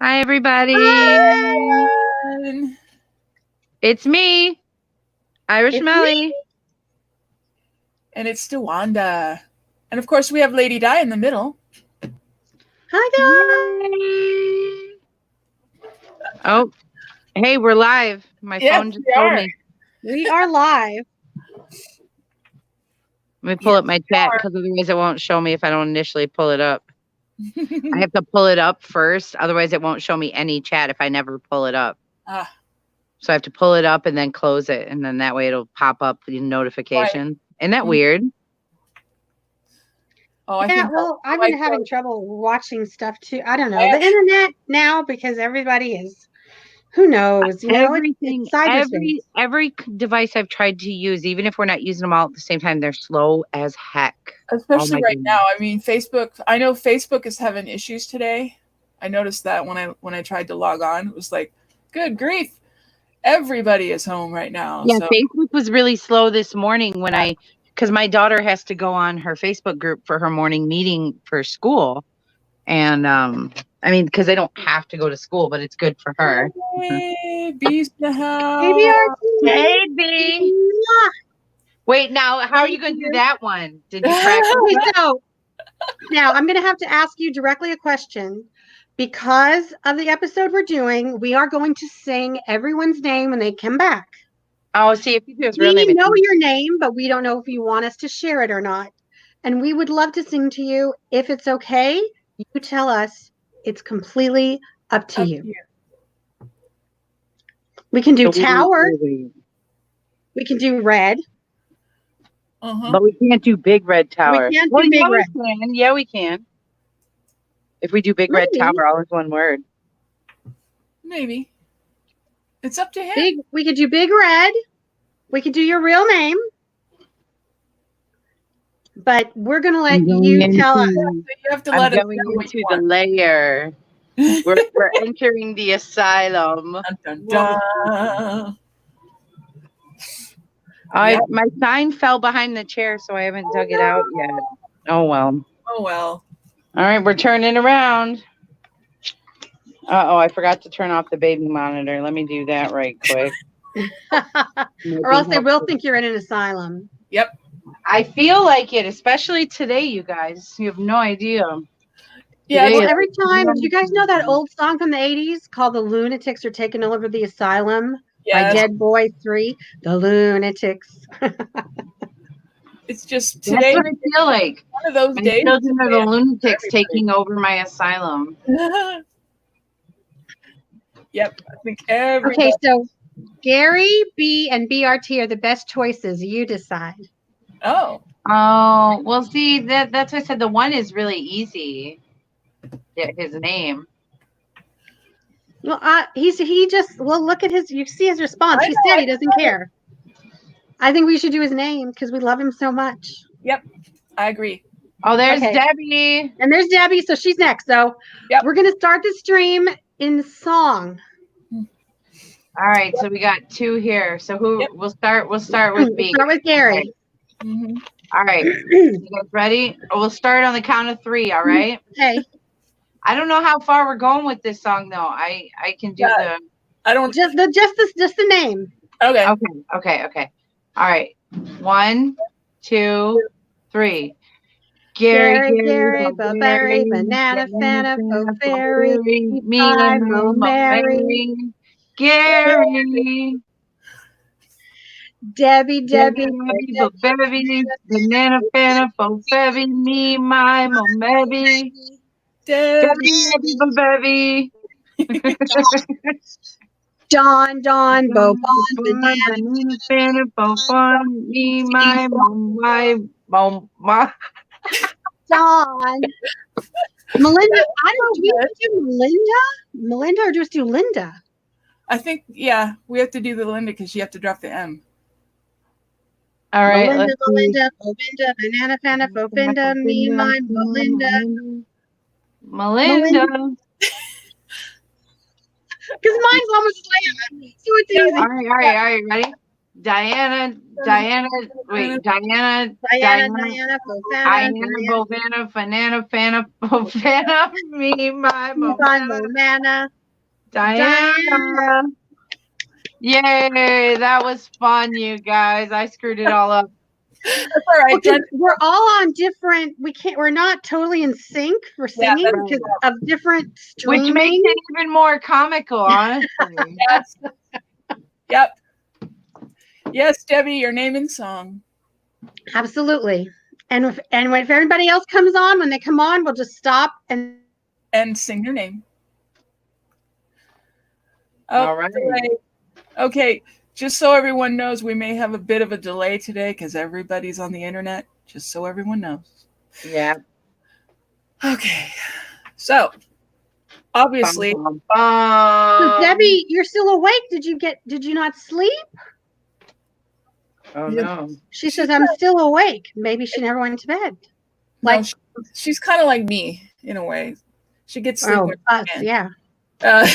Hi, everybody. Hi. It's me, Irish It's Melly. And it's Dewanda. And of course, we have Lady Di in the middle. Hi, guys. Oh, hey, we're live. My phone just told me. We are live. Let me pull up my chat because otherwise it won't show me if I don't initially pull it up. I have to pull it up first. Otherwise, it won't show me any chat if I never pull it up. So I have to pull it up and then close it. And then that way it'll pop up in notification. Right. Isn't that weird? Oh, I've been having trouble watching stuff too. I don't know. The internet now, because everybody is, who knows? You know, it's cyberspace. Every device I've tried to use, even if we're not using them all at the same time, they're slow as heck. Especially right now. I mean, Facebook. I know Facebook is having issues today. I noticed that when I tried to log on, it was like, good grief, everybody is home right now. Yeah, so. Facebook was really slow this morning because my daughter has to go on her Facebook group for her morning meeting for school. And I mean, because they don't have to go to school, but it's good for her. Hey, Bee's in the house. Hey, B. Wait, now, how are you going to do that one? Did you practice? So, now I'm going to have to ask you directly a question. Because of the episode we're doing, we are going to sing everyone's name when they come back. Oh, see, if you do his real name. We know your name, but we don't know if you want us to share it or not. And we would love to sing to you. If it's okay, you tell us. It's completely up to you. We can do Tower. We can do Red. But we can't do Big Red Tower. We can't do Big Red. Yeah, we can. If we do Big Red Tower, all is one word. Maybe. It's up to him. We could do Big Red. We could do your real name. But we're going to let you tell us. You have to let us know into the layer. We're entering the asylum. Dun, dun, dun. My sign fell behind the chair, so I haven't dug it out yet. Oh, well. Oh, well. All right, we're turning around. Uh-oh, I forgot to turn off the baby monitor. Let me do that right quick. Or else they will think you're in an asylum. Yep. I feel like it, especially today, you guys. You have no idea. Yeah, well, every time, do you guys know that old song from the 80s called The Lunatics Are Taking Over the Asylum by Dead Boy 3? The Lunatics. It's just today. That's what I feel like. One of those days. Children are the lunatics taking over my asylum. Yep. I think everybody. Okay, so Gary, B, and BRT are the best choices. You decide. Oh. Oh, well, see, that's what I said. The one is really easy. His name. Well, look at his. You see his response. He said he doesn't care. I think we should do his name because we love him so much. Yep, I agree. Oh, there's Debbie. And there's Debbie, so she's next. So we're gonna start the stream in song. All right, so we got two here. So who we'll start with B. Start with Gary. Okay. Mm-hmm. All right. You guys ready? We'll start on the count of 3, all right? Okay. I don't know how far we're going with this song though. I can do I don't just the name. Okay. All right. 1, 2, 3. Gary, Blueberry, Banana, Fanta, Blueberry, me, Mary, Gary, Debbie, Blueberry, Banana, Fanta, Blueberry, me, my, Mary, Debbie, Blueberry. Don, Bo, Banana, Banana, Bon, me, my, mom. Dawn. Melinda, I don't know. Do we have to do Melinda or just do Linda? I think, we have to do the Linda because you have to drop the M. All right. Melinda, Bovinda, Banana, Fanta, Bovinda, me, mine, Melinda. Because mine's almost lamb. So it's easy. All right. Ready? Diana, wait, Diana, Bovana, Fana, Bovana, me, my Momana, Diana. Yay, that was fun, you guys. I screwed it all up. That's all right. Okay, we're all on different. We're not totally in sync for singing because of different streaming. Which makes it even more comical, honestly. Yes. Yep. Yes, Debbie, your name and song. Absolutely. And if everybody else comes on, when they come on, we'll just stop and sing your name. All right. Okay. Just so everyone knows, we may have a bit of a delay today because everybody's on the internet. Just so everyone knows. Yeah. Okay. So, obviously, So Debbie, you're still awake. Did you not sleep? Oh no. She says I'm still awake. Maybe she never went to bed. Like she's kind of like me in a way. She gets sleep. Yeah. Well,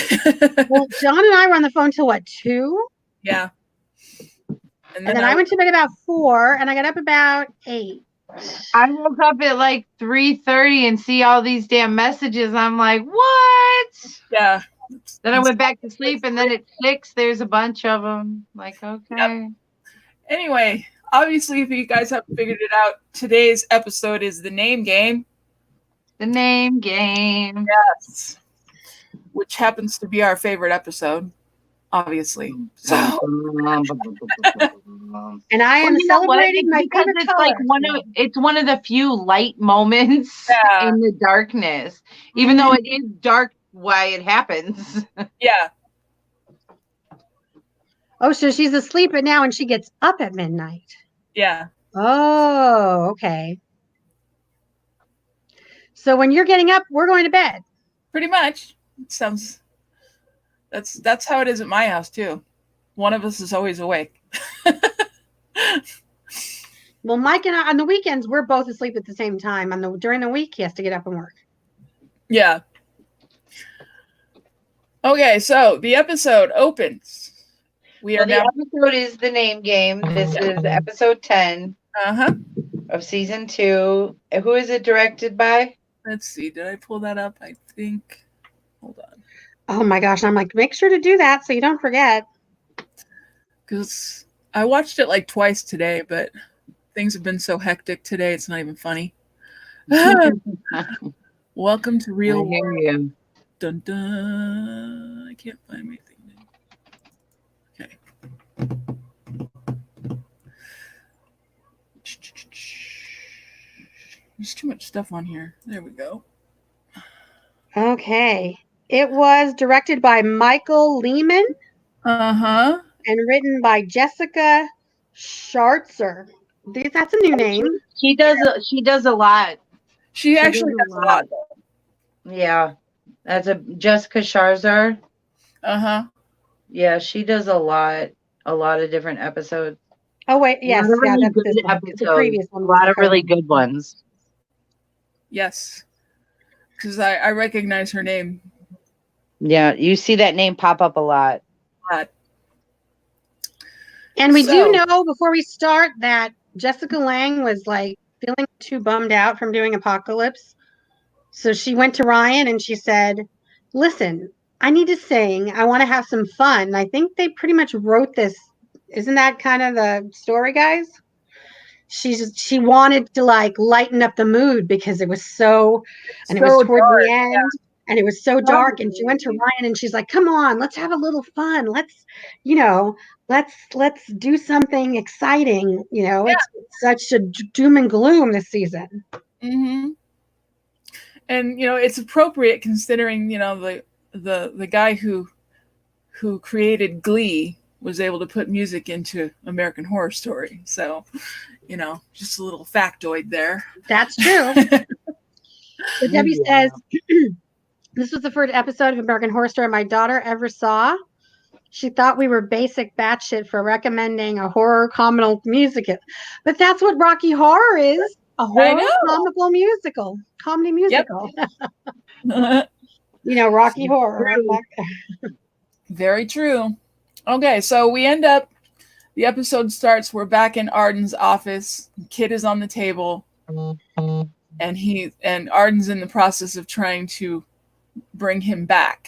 John and I were on the phone till what, 2? Yeah. And then I went to bed about 4, and I got up about 8. I woke up at like 3:30 and see all these damn messages. I'm like, what? Yeah. Then I went back to sleep, and then at 6, there's a bunch of them. Like, okay. Yep. Anyway, obviously, if you guys haven't figured it out, today's episode is the name game. The name game. Yes. Which happens to be our favorite episode, obviously. So. And I am celebrating my favorite it's color. Like it's one of the few light moments in the darkness, even though it is dark why it happens. Yeah. Oh, so she's asleep at now and she gets up at midnight. Yeah. Oh, okay. So when you're getting up, we're going to bed. Pretty much. Sounds. That's how it is at my house too. One of us is always awake. Well, Mike and I, on the weekends, we're both asleep at the same time. During the week, he has to get up and work. Yeah. Okay, so the episode opens. The episode is the name game. This is episode 10 of season 2. Who is it directed by? Let's see. Did I pull that up? I think. Hold on. Oh my gosh! I'm like, make sure to do that so you don't forget. Because I watched it like twice today, but things have been so hectic today. It's not even funny. Welcome to Real World. Dun dun. I can't find anything. Okay. There's too much stuff on here. There we go. Okay. It was directed by Michael Lehman. And written by Jessica Schartzer. That's a new name. She does a lot. She actually does a lot. Yeah. That's a Jessica Schartzer. Yeah, she does a lot of different episodes. Oh wait, yes, really that's this one. It's the previous one. A lot of really good ones. Yes, because I recognize her name. Yeah, you see that name pop up a lot. And we do know before we start that Jessica Lange was like feeling too bummed out from doing Apocalypse. So she went to Ryan and she said, listen, I need to sing. I want to have some fun. And I think they pretty much wrote this. Isn't that kind of the story, guys? She wanted to like lighten up the mood because it was so it was toward the end and it was so dark. And she went to Ryan and she's like, come on, let's have a little fun. Let's do something exciting. It's such a doom and gloom this season. And it's appropriate considering the guy who created Glee was able to put music into American Horror Story. So, just a little factoid there. That's true. So Debbie says, this was the first episode of American Horror Story my daughter ever saw. She thought we were basic batshit for recommending a horror comical musical. But that's what Rocky Horror is. A horror comical musical. Comedy musical. Yep. Rocky Horror. Very true. Okay, so we end up The episode starts. We're back in Arden's office. Kit is on the table, and Arden's in the process of trying to bring him back.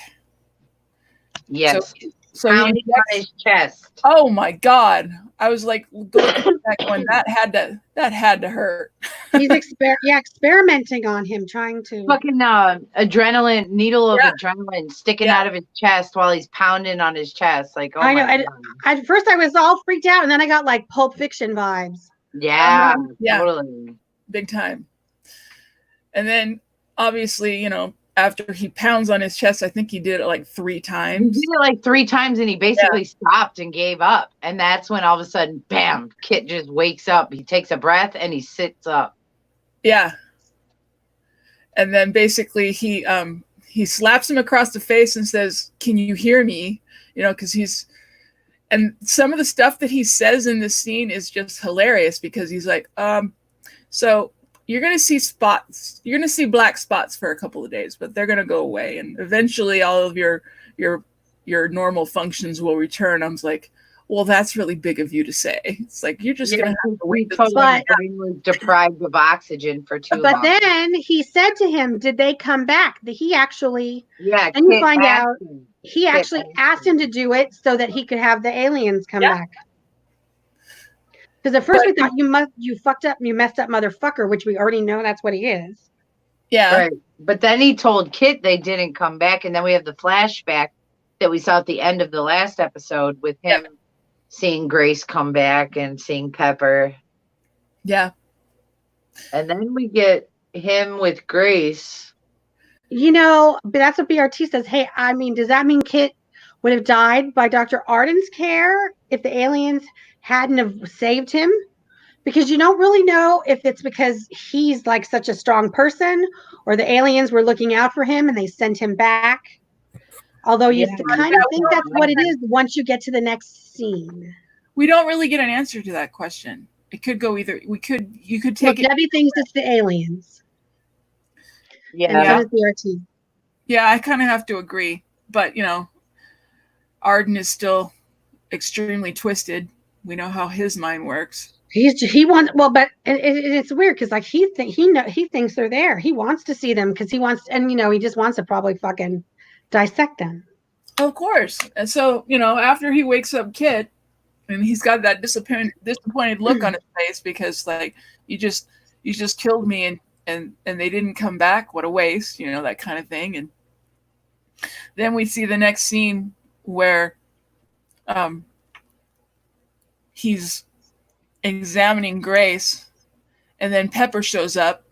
Yes. So he injects on his chest. Oh my God! I was like looking back, going, that had to hurt. He's experimenting on him, trying to fucking adrenaline needle of adrenaline sticking out of his chest while he's pounding on his chest. Like, oh, I know. At first, I was all freaked out, and then I got like Pulp Fiction vibes. Yeah, totally, big time. And then, obviously, you know, after he pounds on his chest, I think he did it like 3 times. He did it like 3 times, and he basically stopped and gave up. And that's when all of a sudden, bam, Kit just wakes up. He takes a breath and he sits up. Yeah. And then basically he slaps him across the face and says, "Can you hear me?" You know, because and some of the stuff that he says in this scene is just hilarious, because he's like, so you're going to see spots. You're going to see black spots for a couple of days, but they're going to go away. And eventually all of your normal functions will return. I was like, well, that's really big of you to say. It's like, you're just going to have to wait. Brain was deprived of oxygen for too long. But then he said to him, did they come back? He actually, and you find out he actually asked him to do it so that he could have the aliens come back. Because at first we thought you fucked up, you messed up motherfucker, which we already know that's what he is. Yeah. Right. But then he told Kit they didn't come back, and then we have the flashback that we saw at the end of the last episode with him seeing Grace come back and seeing Pepper. Yeah. And then we get him with Grace. You know, but that's what BRT says. Hey, I mean, does that mean Kit would have died by Dr. Arden's care if the aliens hadn't have saved him? Because you don't really know if it's because he's like such a strong person, or the aliens were looking out for him and they sent him back. Although you kind of think that's what it is once you get to the next scene. We don't really get an answer to that question. It could go either. You could take it. Debbie thinks it's the aliens. Yeah. And BRT. Yeah, I kind of have to agree. But, you know, Arden is still extremely twisted. We know how his mind works. He wants, well, but it's weird because like he thinks they're there. He wants to see them because he wants, and you know, he just wants to probably fucking dissect them. Of course. And so, you know, after he wakes up Kit, and he's got that disappointed look on his face because like you just killed me and they didn't come back. What a waste, you know, that kind of thing. And then we see the next scene where he's examining Grace, and then Pepper shows up,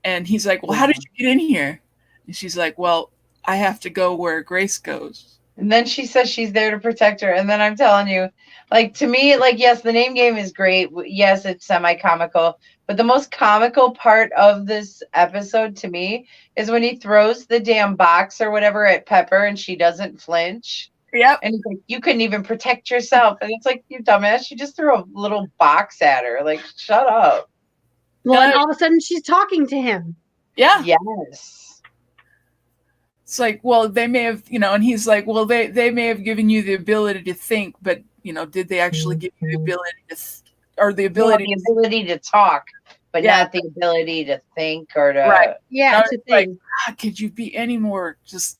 and he's like, well, how did you get in here? And she's like, well, I have to go where Grace goes. And then she says she's there to protect her. And then I'm telling you, like, to me, like, yes, the name game is great. Yes, it's semi-comical. But the most comical part of this episode to me is when he throws the damn box or whatever at Pepper and she doesn't flinch. Yep. And he's like, you couldn't even protect yourself. And it's like, you dumbass, you just threw a little box at her. Like, shut up. Well, and all of a sudden she's talking to him. Yeah. Yes. It's like, well, they may have, you know, and he's like, well, they may have given you the ability to think, but, you know, did they actually give you the ability to, the ability to talk, but not the ability to think or to. Right. Yeah. It's a thing. Like, God, could you be any more just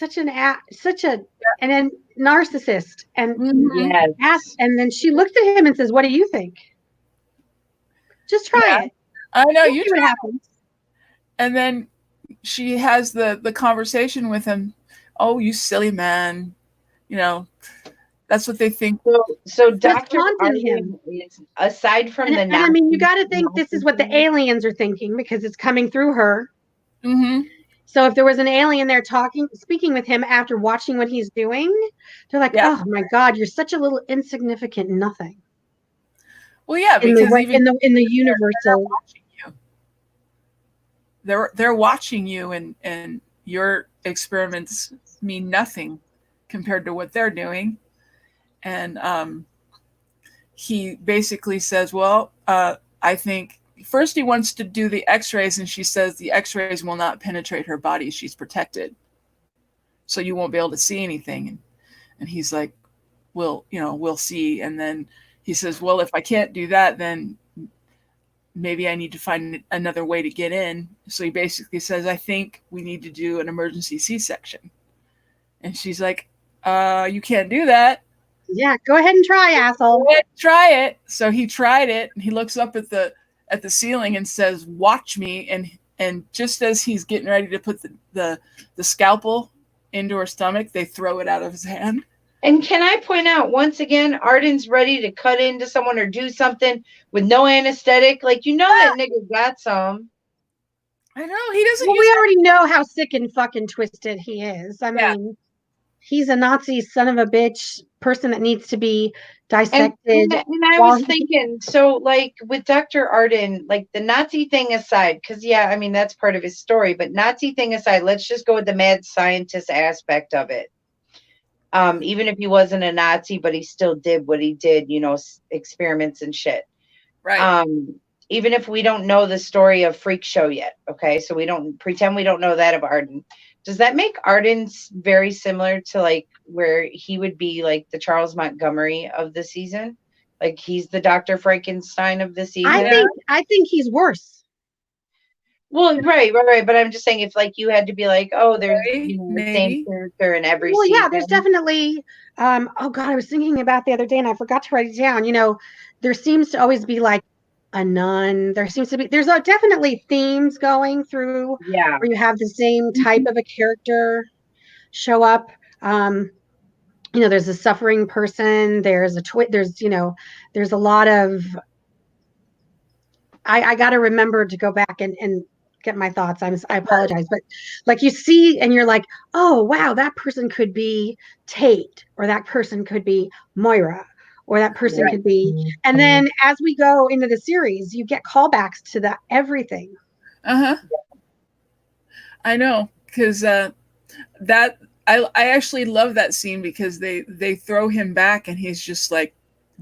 and then narcissist and and then she looks at him and says, what do you think? Just try it. I know, you see what happens. And then she has the conversation with him. Oh, you silly man. You know, that's what they think. So Dr. Arden is, aside from and I mean, you got to think this is what the aliens are thinking because it's coming through her. Mm-hmm. So if there was an alien there speaking with him after watching what he's doing, they're like, oh my God, you're such a little insignificant nothing. Well, yeah, because in the universal, they're watching you, and your experiments mean nothing compared to what they're doing. And he basically says, well, I think first he wants to do the x-rays, and she says the x-rays will not penetrate her body. She's protected. So you won't be able to see anything. And he's like, we'll see. And then he says, well, if I can't do that, then maybe I need to find another way to get in. So he basically says, I think we need to do an emergency C-section. And she's like, you can't do that. Yeah, go ahead and try, asshole. Go ahead, try it. So he tried it, and he looks up at the ceiling and says, watch me. And just as he's getting ready to put the scalpel into her stomach, they throw it out of his hand. And can I point out once again, Arden's ready to cut into someone or do something with no anesthetic. Like, that nigga got some. I know, he doesn't. Well, we already know how sick and fucking twisted he is. I mean, he's a Nazi son of a bitch person that needs to be dissected. And I was thinking, so like with Dr. Arden, like the Nazi thing aside, because I mean, that's part of his story, but Nazi thing aside, let's just go with the mad scientist aspect of it. Even if he wasn't a Nazi, but he still did what he did, experiments and shit. Right. Even if we don't know the story of Freak Show yet, okay? So we don't pretend we don't know that of Arden. Does that make Arden very similar to like where he would be like the Charles Montgomery of the season? Like he's the Dr. Frankenstein of the season? I think he's worse. Well, right. But I'm just saying, if like you had to be like, oh, there's the same character in every season. Well, yeah, there's definitely. Oh God, I was thinking about the other day and I forgot to write it down. There seems to always be like a nun. There's definitely themes going through. Yeah. Where you have the same type of a character show up. There's a suffering person. There's a there's a lot of. I got to remember to go back and get my thoughts. I apologize, but like you see and you're like, oh wow, that person could be Tate, or that person could be Moira, or that person could be. And then as we go into the series, you get callbacks to that everything. I know, because I actually love that scene because they throw him back and he's just like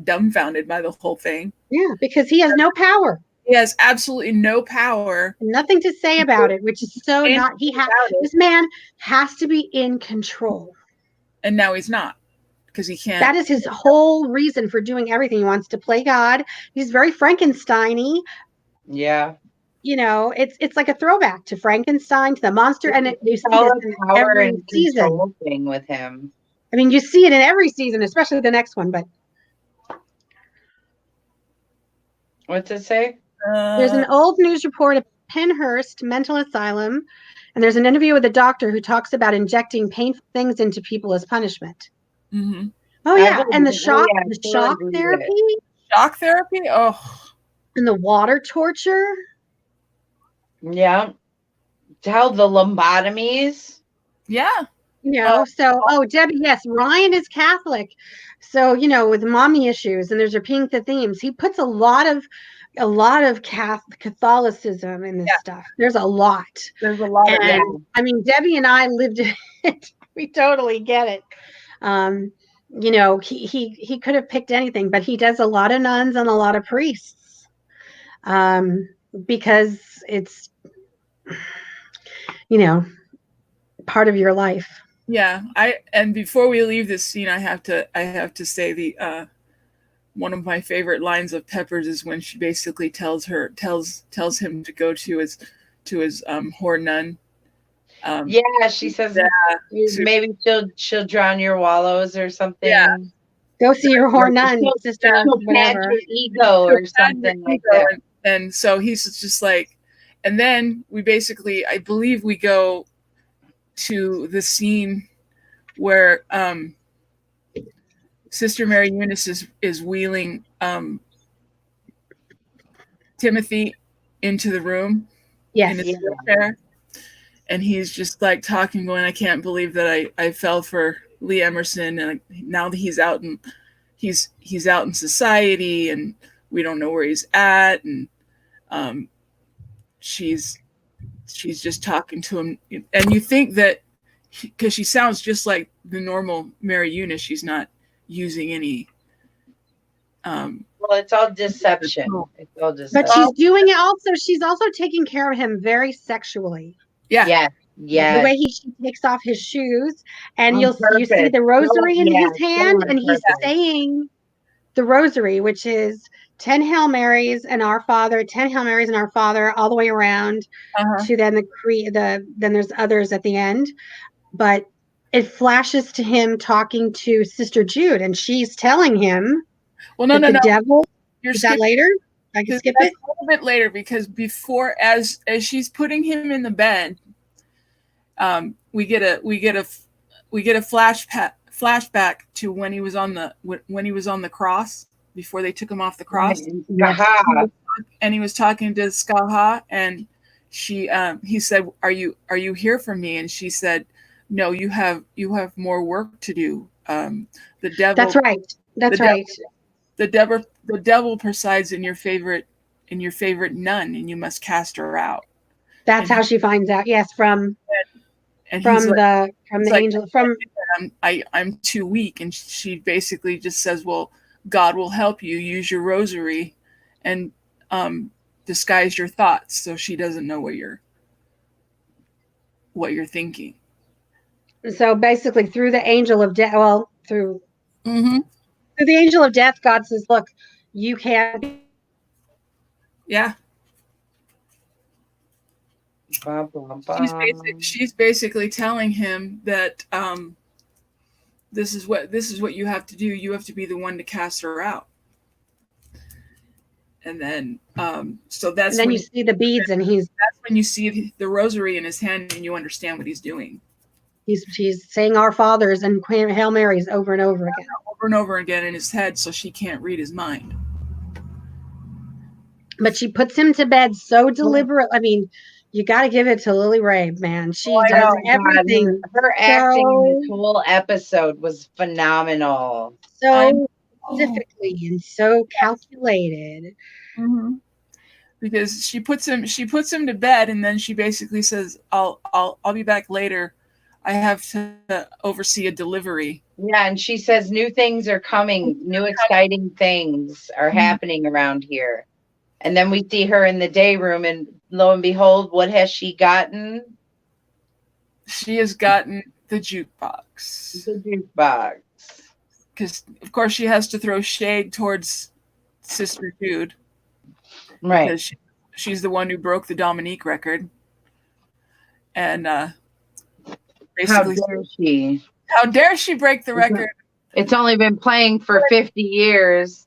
dumbfounded by the whole thing. Yeah, because he has no power. He has absolutely no power. Nothing to say about it, which is so not. This man has to be in control. And now he's not, because he can't. That is his whole reason for doing everything. He wants to play God. He's very Frankenstein-y. Yeah. It's like a throwback to Frankenstein, to the monster, and you see this in every season thing with him. I mean, you see it in every season, especially the next one. But what's it say? There's an old news report of Penhurst Mental Asylum, and there's an interview with a doctor who talks about injecting painful things into people as punishment. Mm-hmm. Oh yeah, and the shock therapy. Shock therapy. Oh, and the water torture. Yeah. Tell the lobotomies. Yeah. Debbie, yes, Ryan is Catholic. So, with mommy issues, and there's repeating the themes. He puts a lot of Catholicism in this stuff. There's a lot. I mean, Debbie and I lived it. We totally get it. He could have picked anything, but he does a lot of nuns and a lot of priests. Because it's part of your life. Yeah, and before we leave this scene, I have to say the one of my favorite lines of Pepper's is when she basically tells him to go to his whore nun. She says maybe she'll drown your wallows or something. Yeah, go see your whore nun, sister. Whatever. Your ego or something like that. And so he's just like, and then I believe we go to the scene where Sister Mary Eunice is wheeling Timothy into the room. Yes. In his wheelchair. And he's just like talking, going, I can't believe that I fell for Lee Emerson, and now that he's out in society, and we don't know where he's at, and she's just talking to him, and you think that because she sounds just like the normal Mary Eunice, she's not using any. Well, it's all deception. But she's doing it also. She's also taking care of him very sexually. Yeah. Yeah. The way she takes off his shoes, and you purpose. see the rosary in his hand, and he's purpose. saying the rosary, which is 10 Hail Marys and Our Father, 10 Hail Marys and Our Father, all the way around to then then there's others at the end. But it flashes to him talking to Sister Jude, and she's telling him, well, no, the devil. Is that later? I can skip it a little bit later, because before, as she's putting him in the bed, we get a flashback to when he was on the cross, before they took him off the cross. And he was talking to Skaha, and he said, "Are you here for me?" And she said, "No, you have more work to do. The devil." That's right. That's right. The devil presides in your favorite nun, and you must cast her out. That's how she finds out. Yes, from the angel. I'm too weak, and she basically just says, "Well, God will help you. Use your rosary, and disguise your thoughts, so she doesn't know what you're thinking." So basically, through the angel of death, through the angel of death, God says, "Look, you can't." Yeah. She's basically telling him that this is what you have to do. You have to be the one to cast her out. And then so that's and then you see the beads, and that's when you see the rosary in his hand, and you understand what he's doing. She's saying Our Fathers and Hail Marys over and over again in his head, so she can't read his mind. But she puts him to bed so deliberate. I mean, you got to give it to Lily Ray, man. She does everything. Her acting in this whole episode was phenomenal. So specifically and so calculated. Because she puts him to bed, and then she basically says, I'll be back later. I have to oversee a delivery. Yeah, and she says new things are coming. New exciting things are happening around here. And then we see her in the day room, and lo and behold, what has she gotten? She has gotten the jukebox. The jukebox. Because, of course, she has to throw shade towards Sister Jude. Right. Because she's the one who broke the Dominique record. And basically, how dare she break the record? It's only been playing for 50 years.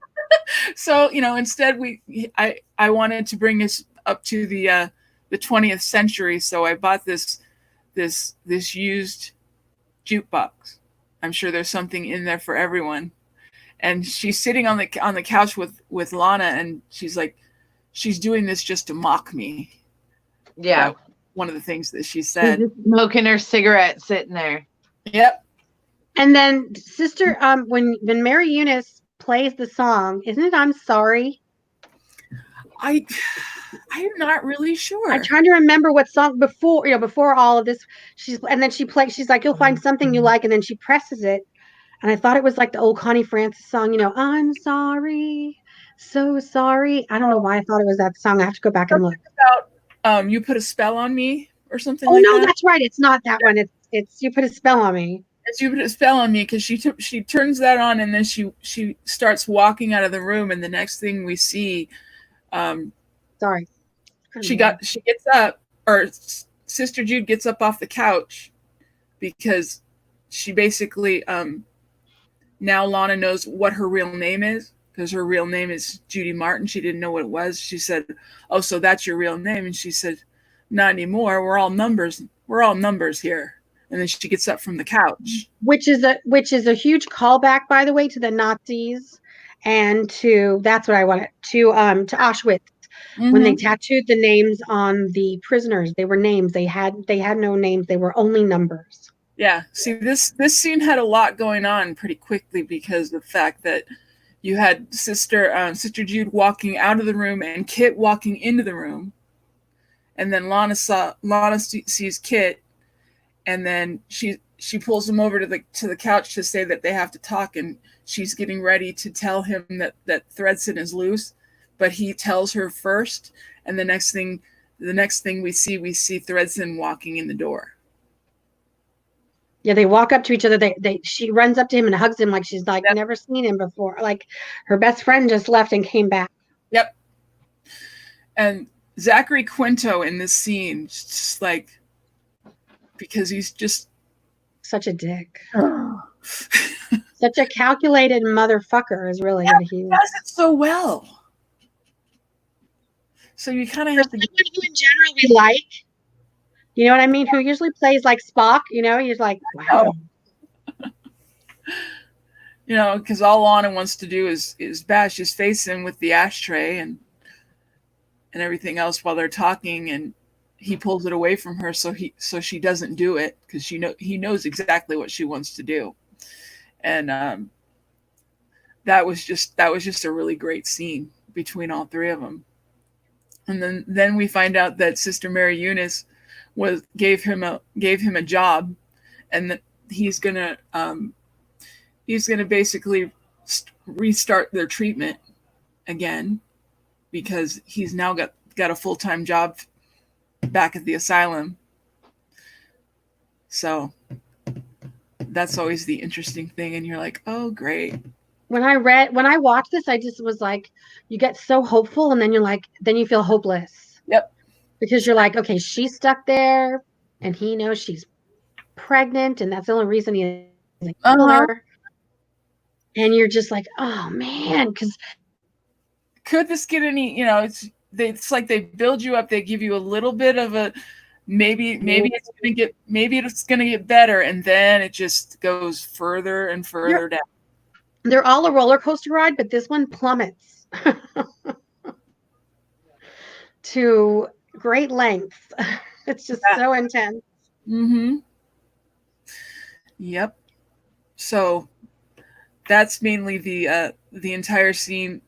So, instead I wanted to bring us up to the 20th century, so I bought this used jukebox. I'm sure there's something in there for everyone. And she's sitting on the couch with Lana, and she's like, she's doing this just to mock me. Yeah. One of the things that she said. She's smoking her cigarette sitting there. Yep. And then Sister, when Mary Eunice plays the song, isn't it I'm Sorry? I'm not really sure. I'm trying to remember what song before all of this. She's like, you'll find something you like, and then she presses it. And I thought it was like the old Connie Francis song, I'm sorry, so sorry. I don't know why I thought it was that song. I have to go back and look. About You Put a Spell on Me or something like that. Oh no, that's right. It's not that one. It's You Put a Spell on Me. It's You Put a Spell on Me, because she turns that on, and then she starts walking out of the room, and the next thing we see, sorry, she gets up, or Sister Jude gets up off the couch, because she basically now Lana knows what her real name is, because her real name is Judy Martin. She didn't know what it was. She said, "Oh, so that's your real name?" And she said, "Not anymore. We're all numbers. We're all numbers here." And then she gets up from the couch, which is a huge callback, by the way, to the Nazis and that's what I wanted to Auschwitz. When they tattooed the names on the prisoners, they were names. They had no names. They were only numbers. Yeah. See, this scene had a lot going on pretty quickly, because of the fact that you had Sister Jude walking out of the room and Kit walking into the room, and then Lana sees Kit, and then she pulls him over to the couch to say that they have to talk, and she's getting ready to tell him that Thredson is loose, but he tells her first, and the next thing we see Thredson walking in the door. Yeah, they walk up to each other. She runs up to him and hugs him like she's like never seen him before. Like her best friend just left and came back. Yep. And Zachary Quinto in this scene, just like, because he's just such a dick. Such a calculated motherfucker is really what he does it so well. So you kind of have to get who in general we like. You know what I mean? Who usually plays like Spock, you know, he's like, wow. You know, because all Lana wants to do is bash his face in with the ashtray and everything else while they're talking, and he pulls it away from her so she doesn't do it, because he knows exactly what she wants to do. And that was just a really great scene between all three of them. And then we find out that Sister Mary Eunice gave him a job, and that he's gonna basically restart their treatment again, because he's now got a full-time job back at the asylum. So that's always the interesting thing, and you're like, oh great. When I watched this, I just was like, you get so hopeful, and then you feel hopeless. Yep. Because you're like, okay, she's stuck there, and he knows she's pregnant, and that's the only reason he killed her. And you're just like, oh man, because could this get any? You know, it's like they build you up. They give you a little bit of a maybe it's gonna get better, and then it just goes further and further down. They're all a roller coaster ride, but this one plummets to great lengths. It's just so intense. Mm-hmm. Yep. So that's mainly the entire scene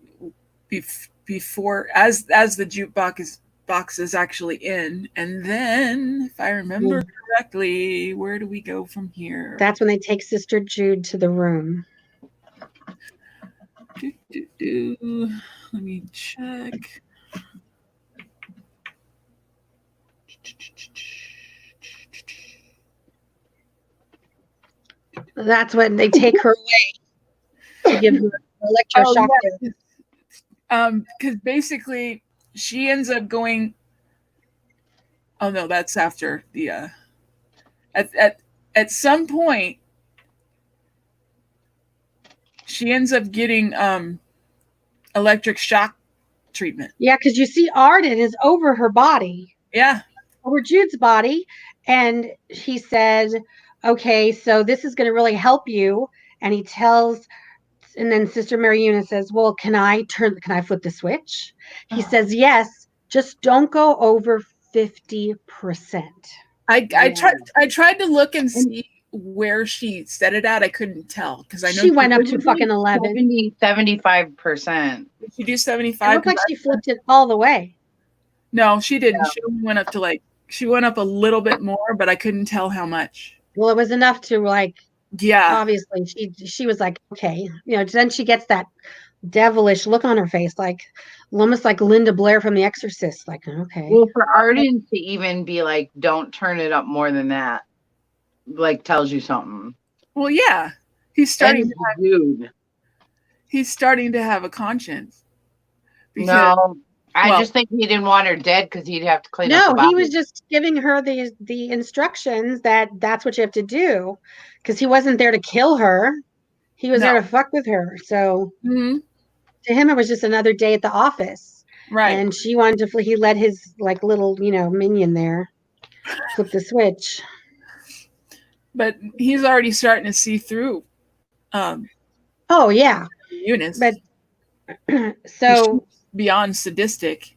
before as the jukebox is actually in, and then if I remember correctly, where do we go from here? That's when they take Sister Jude to the room. Let me check. That's when they take her away to give her electroshock. Because basically she ends up going. Oh no, that's after the. At some point, she ends up getting electric shock treatment. Yeah, because you see Arden is over her body. Yeah. Over Jude's body. And he says, okay, so this is going to really help you. And he tells, and then Sister Mary Eunice says, well, can I flip the switch? He says, yes, just don't go over 50%. I tried to look and see where she set it at. I couldn't tell, because I know she went up to fucking 11. 75%. Did she do 75? It looked like she flipped it all the way. No, she didn't. She only went up to she went up a little bit more, but I couldn't tell how much. Well, it was enough to obviously she was like, okay, you know, then she gets that devilish look on her face, like almost like Linda Blair from The Exorcist, like, okay. Well, for Arden to even be like, don't turn it up more than that, like, tells you something. Well, yeah, he's starting to have a conscience. No, I just think he didn't want her dead because he'd have to clean up the body. No, he was just giving her the instructions that's what you have to do, because he wasn't there to kill her. He was there to fuck with her. So to him, it was just another day at the office. Right. And she wanted to, he let his little, minion there flip the switch. But he's already starting to see through. Oh, yeah. Eunice. But so beyond sadistic.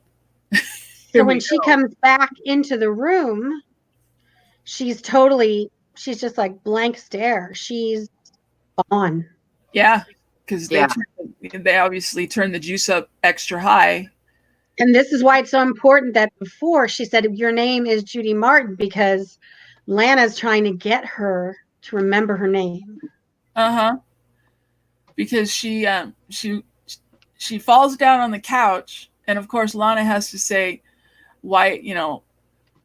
So when she comes back into the room, she's just like blank stare. She's gone. Yeah, because they obviously turned the juice up extra high. And this is why it's so important that before she said, your name is Judy Martin, because Lana's trying to get her to remember her name. Because she falls down on the couch, and of course Lana has to say why,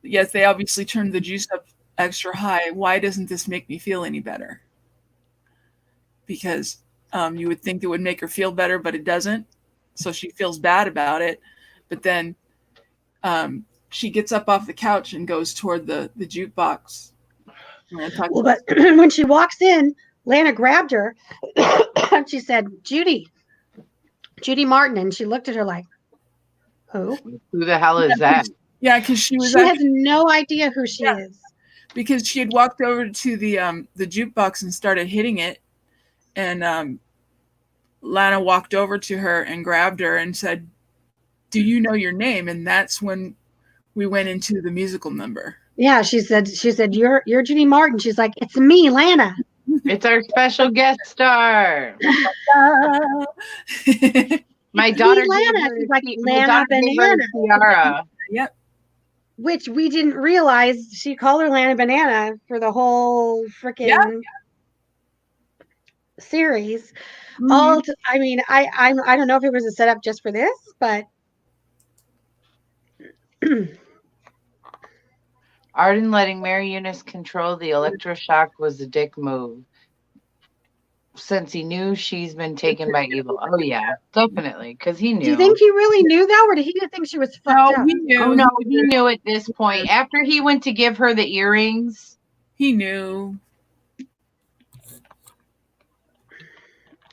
yes, they obviously turned the juice up extra high. Why doesn't this make me feel any better? Because you would think it would make her feel better, but it doesn't. So she feels bad about it. But then she gets up off the couch and goes toward the jukebox. Well, but when she walks in, Lana grabbed her and she said, Judy Martin. And she looked at her like, who? Who the hell is that? Yeah, because she has no idea who she is. Because she had walked over to the jukebox and started hitting it. And Lana walked over to her and grabbed her and said, do you know your name? And that's when we went into the musical number. Yeah, she said, you're Judy Martin. She's like, it's me, Lana. It's our special guest star. My daughter Lana. She's like, Lana Banana. Tiara. Yep. Which we didn't realize she called her Lana Banana for the whole freaking series. Mm-hmm. I don't know if it was a setup just for this, but Arden letting Mary Eunice control the electroshock was a dick move. Since he knew she's been taken by evil. Oh yeah, definitely, because he knew. Do you think he really knew that, or did he think she was fucked up? He knew. Oh no, he knew at this point. After he went to give her the earrings, he knew.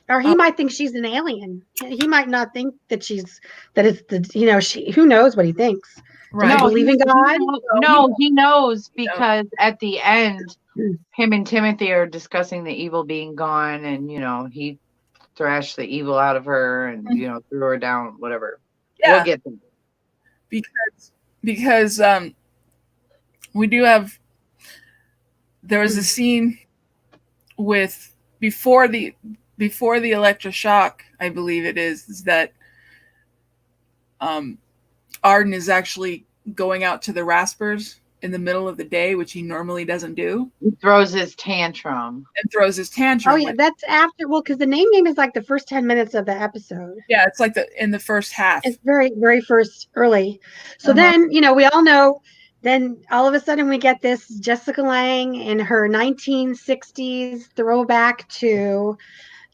Or he might think she's an alien. He might not think that it's she. Who knows what he thinks? Right. Does he believe in God? No, he knows because at the end, him and Timothy are discussing the evil being gone, and he thrashed the evil out of her, and threw her down, whatever. Yeah. We'll get them. Because we do have. There was a scene with before the electroshock, I believe it is that Arden is actually going out to the Raspers in the middle of the day, which he normally doesn't do. He throws his tantrum. Oh yeah, that's after. Well, because the name game is like the first 10 minutes of the episode. Yeah, it's like in the first half. It's very, very first early. So then, we all know. Then all of a sudden we get this Jessica Lange in her 1960s throwback to,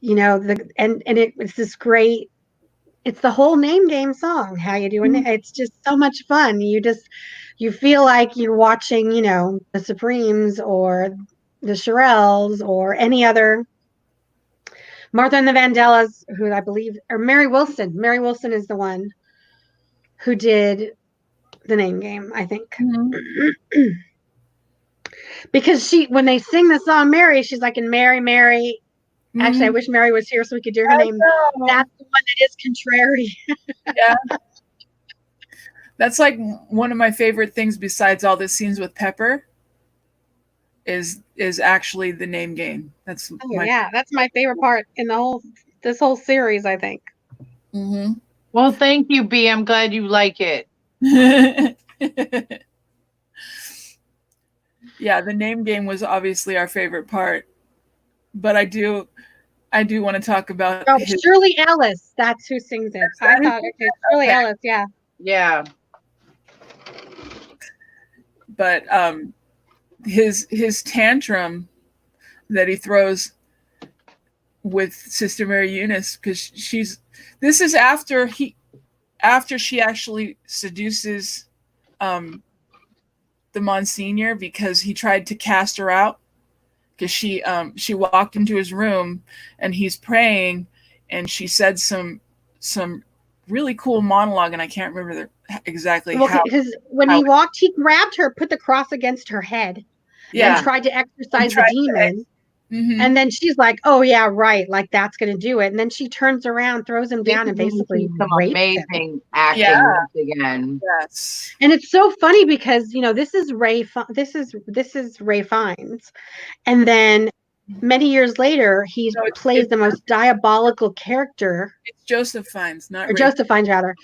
it's this great. It's the whole name game song. How you doing? Mm-hmm. It's just so much fun. You feel like you're watching, the Supremes or the Shirelles or any other. Martha and the Vandellas, who I believe, or Mary Wilson. Mary Wilson is the one who did the name game, I think. Mm-hmm. Because when they sing the song Mary, she's like, in Mary, Mary. Actually, I wish Mary was here so we could do her name. That's the one that is contrary. Yeah. That's like one of my favorite things besides all the scenes with Pepper is actually the name game. That's that's my favorite part in this whole series, I think. Mm-hmm. Well, thank you, B. I'm glad you like it. Yeah, the name game was obviously our favorite part. But I do want to talk about Shirley Ellis. That's who sings it. I thought Shirley Ellis. Yeah. Yeah. But his tantrum that he throws with Sister Mary Eunice, because this is after she actually seduces the Monsignor, because he tried to cast her out. Because she walked into his room and he's praying, and she said some really cool monologue, and I can't remember exactly how. Because when he walked, he grabbed her, put the cross against her head, and tried to exorcise the demon. Mm-hmm. And then she's like, "Oh yeah, right. Like that's going to do it." And then she turns around, throws him down, and basically amazing him. Acting again. Yes, and it's so funny because this is Ray. This is Ray Fiennes, and then many years later, he plays the most diabolical character. It's Joseph Fiennes, not Ray. Joseph Fiennes, rather.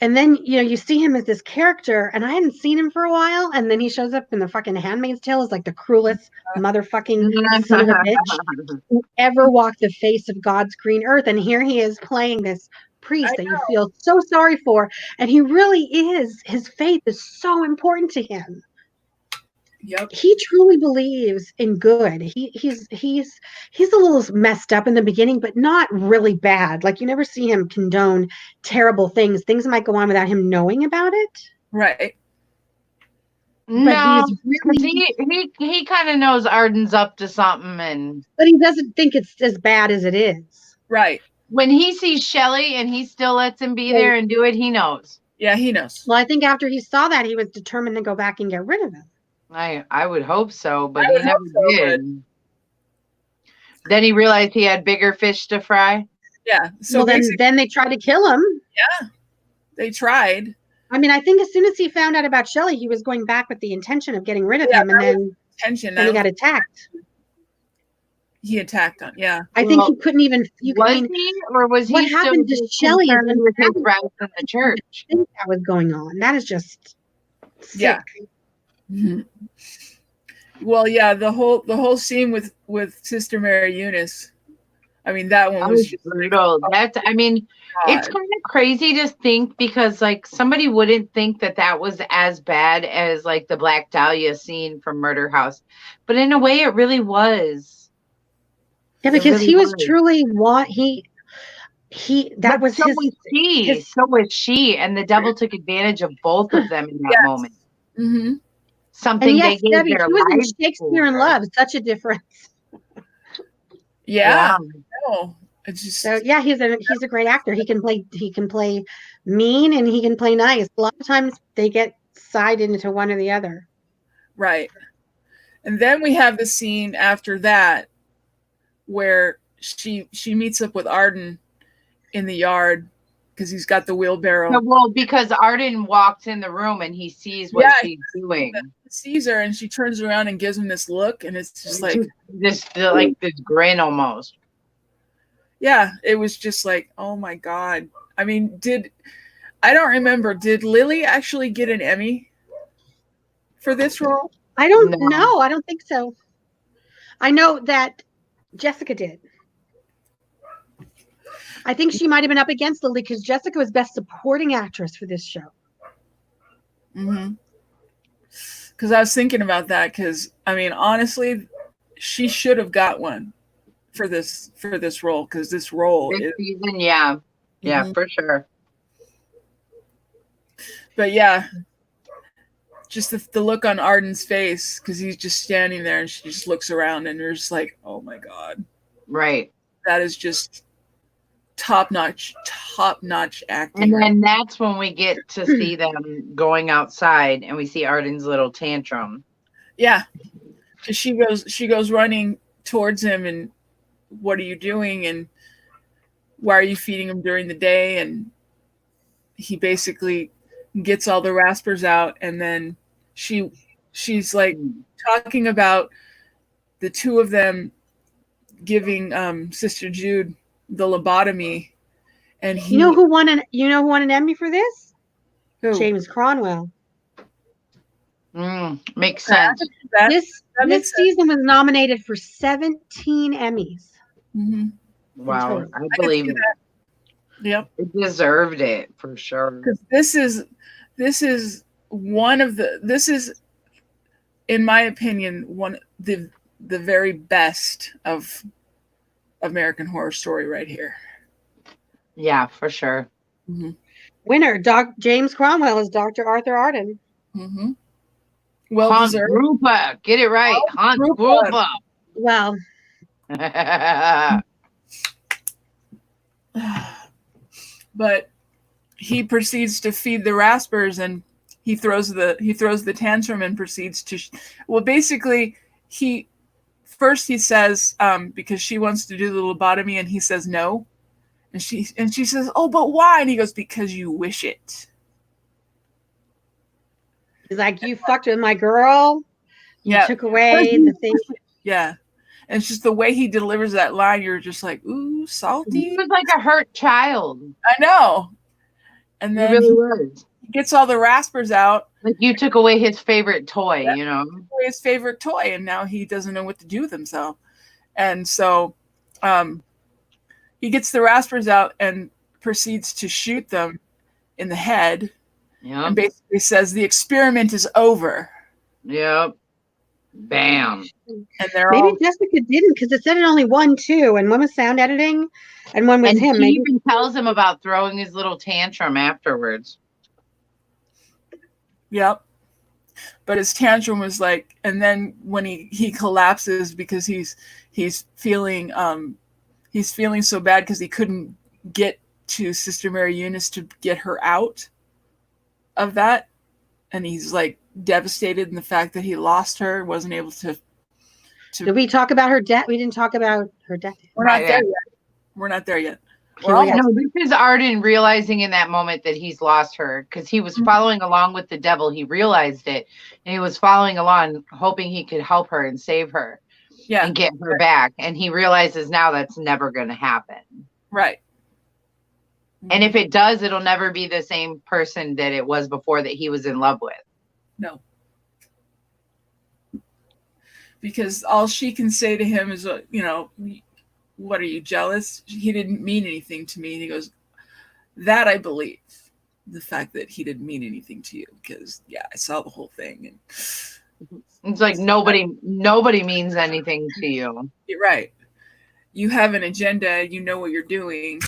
And then, you see him as this character, and I hadn't seen him for a while, and then he shows up in the fucking Handmaid's Tale as like the cruelest motherfucking son of a bitch who ever walked the face of God's green earth. And here he is playing this priest that you feel so sorry for, and he really is. His faith is so important to him. Yep. He truly believes in good. He's a little messed up in the beginning, but not really bad. Like you never see him condone terrible things. Things might go on without him knowing about it. Right. But No, he's because really he kind of knows Arden's up to something, but he doesn't think it's as bad as it is. Right. when he sees Shelly and he still lets him be there and do it, he knows. Yeah, he knows. Well, I think after he saw that, he was determined to go back and get rid of him. I would hope so, but he never did. Then he realized he had bigger fish to fry. Yeah. So then they tried to kill him. Yeah, they tried. I mean, I think as soon as he found out about Shelly, he was going back with the intention of getting rid of him, and then he got attacked. He attacked on, I think he couldn't even. Was he? What happened to Shelly with his friends in the church? I think that was going on. That is just sick. Yeah. Mm-hmm. Well, yeah, the whole scene with Sister Mary Eunice. I mean, that one was brutal. It's kind of crazy to think, because like somebody wouldn't think that was as bad as like the Black Dahlia scene from Murder House, but in a way, it really was. Yeah, because he was truly what he that was so was she, and the devil took advantage of both of them in that moment. Mm-hmm. Something they gave their lives. He was in Shakespeare in Love. Such a difference. Yeah. Oh, it's just so yeah, he's a great actor. He can play mean and he can play nice. A lot of times they get sided into one or the other. Right. And then we have the scene after that where she meets up with Arden in the yard because he's got the wheelbarrow. Well, because Arden walks in the room and he sees what she's doing. He sees her and she turns around and gives him this look, and it's just like this grin almost. Yeah, it was just like, oh my God. I mean, I don't remember, did Lily actually get an Emmy for this role? I don't know. I don't think so. I know that Jessica did. I think she might have been up against Lily because Jessica was Best Supporting Actress for this show. Mm-hmm. Because I was thinking about that, because I mean, honestly, she should have got one for this role, because this role this season, yeah, mm-hmm. for sure. But yeah, just the look on Arden's face, because he's just standing there and she just looks around and you're just like, oh my God. Right. That is just top-notch acting. Mm-hmm. And then that's when we get to see them going outside and we see Arden's little tantrum. Yeah. Because she goes running towards him and, what are you doing? And why are you feeding him during the day? And he basically gets all the raspers out, and then she's like talking about the two of them giving Sister Jude the lobotomy, and you know who won an Emmy for this? Who? James Cromwell. Makes sense. This season was nominated for 17 Emmys. Mm-hmm. Wow, I believe it. Yep, it deserved it for sure. Because this is in my opinion one the very best of American Horror Story right here. Yeah, for sure. Mm-hmm. Winner, James Cromwell is Dr. Arthur Arden. Mm-hmm. Well Hans deserved. Grupa. Get it right. Hans Grupa. Well. But he proceeds to feed the raspers, and he throws the tantrum and proceeds to basically he says because she wants to do the lobotomy, and he says no, and she says, oh, but why? And he goes, because you wish it. He's like, you fucked with my girl. You took away the thing. Yeah. And it's just the way he delivers that line, you're just like, ooh, salty. He was like a hurt child. I know. And then he really was. He gets all the raspers out. Like you took away his favorite toy, Yeah, you know? his favorite toy, and now he doesn't know what to do with himself. And so he gets the raspers out and proceeds to shoot them in the head. Yeah. And basically says the experiment is over. Yep. Bam. And they're maybe all, Jessica didn't, because it said it only one too, and one was sound editing, and one was and him. he Maybe even tells him about throwing his little tantrum afterwards. yep. But his tantrum was like, and then when he collapses because he's feeling so bad because he couldn't get to Sister Mary Eunice to get her out of that, and he's like devastated in the fact that he lost her, wasn't able to. Did we talk about her death? We didn't talk about her death. We're not there yet. We're not there yet. No, this is Arden realizing in that moment that he's lost her, because he was following along with the devil. He realized it, and he was following along, hoping he could help her and save her, and get her back. And he realizes now that's never going to happen. Right. And if it does, it'll never be the same person that it was before that he was in love with. No. Because all she can say to him is, what are you, jealous? He didn't mean anything to me. And he goes, that I believe. The fact that he didn't mean anything to you, because I saw the whole thing. And it's like nobody means anything to you. You're right. You have an agenda, you know what you're doing,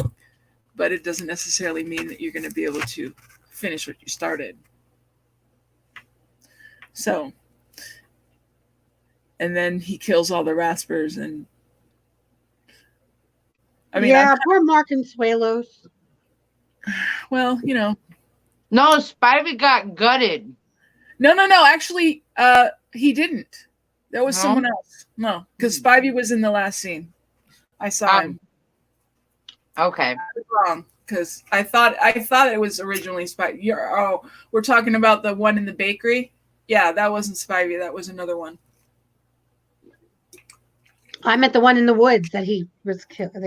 but it doesn't necessarily mean that you're going to be able to finish what you started. So, and then he kills all the Raspers, and I mean, poor Mark Consuelos. Well, No, Spivey got gutted. No. Actually, he didn't. That was someone else. No, because Spivey was in the last scene. I saw him. Okay. I was wrong, because I thought it was originally Spivey. We're talking about the one in the bakery. Yeah, that wasn't Spivey. That was another one. I meant the one in the woods that he was killed. The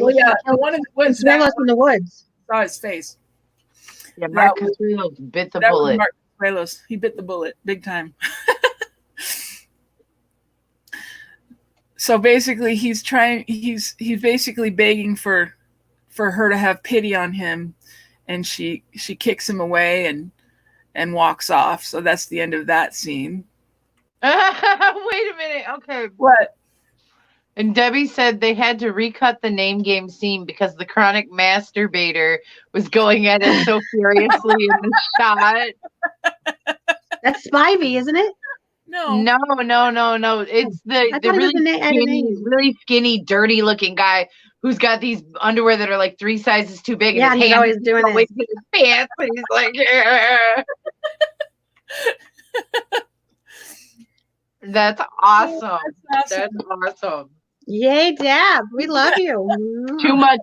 one in the woods. Consuelos in the woods. Saw his face. Yeah, Mark Consuelos bit the bullet. Mark Consuelos. He bit the bullet big time. So basically, he's basically begging for her to have pity on him, and she kicks him away and walks off. So that's the end of that scene. Wait a minute. Okay. What? And Debbie said they had to recut the name game scene because the chronic masturbator was going at it so furiously in the shot. That's Spivey, isn't it? No. It's the really skinny, dirty looking guy who's got these underwear that are like 3 sizes too big. Yeah, and he's always doing it. His pants, and he's like, That's awesome. That's awesome. Yay, Dab. We love you. Too much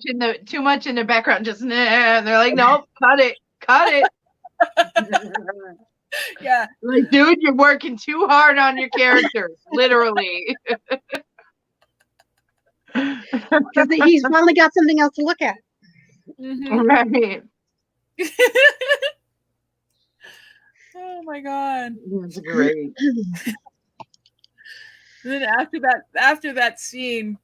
in the background, just and they're like, nope, cut it. Yeah. Like, dude, you're working too hard on your characters, literally. Because he's finally got something else to look at. Right. Oh my God. That's great. And then after that scene,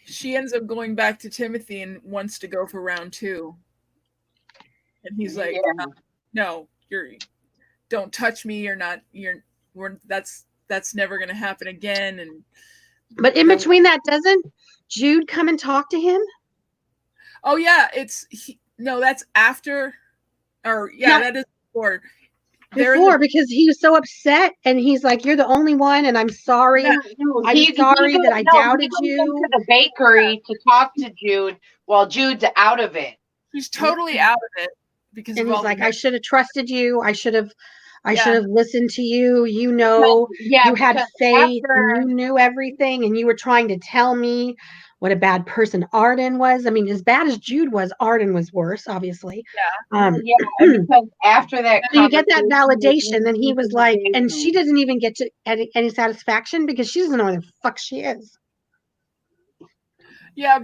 she ends up going back to Timothy and wants to go for round 2. And he's like, no, don't touch me. That's never going to happen again. But in between that, doesn't Jude come and talk to him? Oh yeah. That's after, that is before. Because he was so upset, and he's like, "You're the only one, and I'm sorry. I'm sorry that I doubted you." To the bakery to talk to Jude while Jude's out of it. He's totally out of it because he's like, "I should have trusted you. I should have listened to you. You had faith, and you knew everything, and you were trying to tell me what a bad person Arden was. I mean, as bad as Jude was, Arden was worse, obviously." Because after that, you get that validation. Then he was like, and she doesn't even get to any satisfaction because she doesn't know where the fuck she is. Yeah,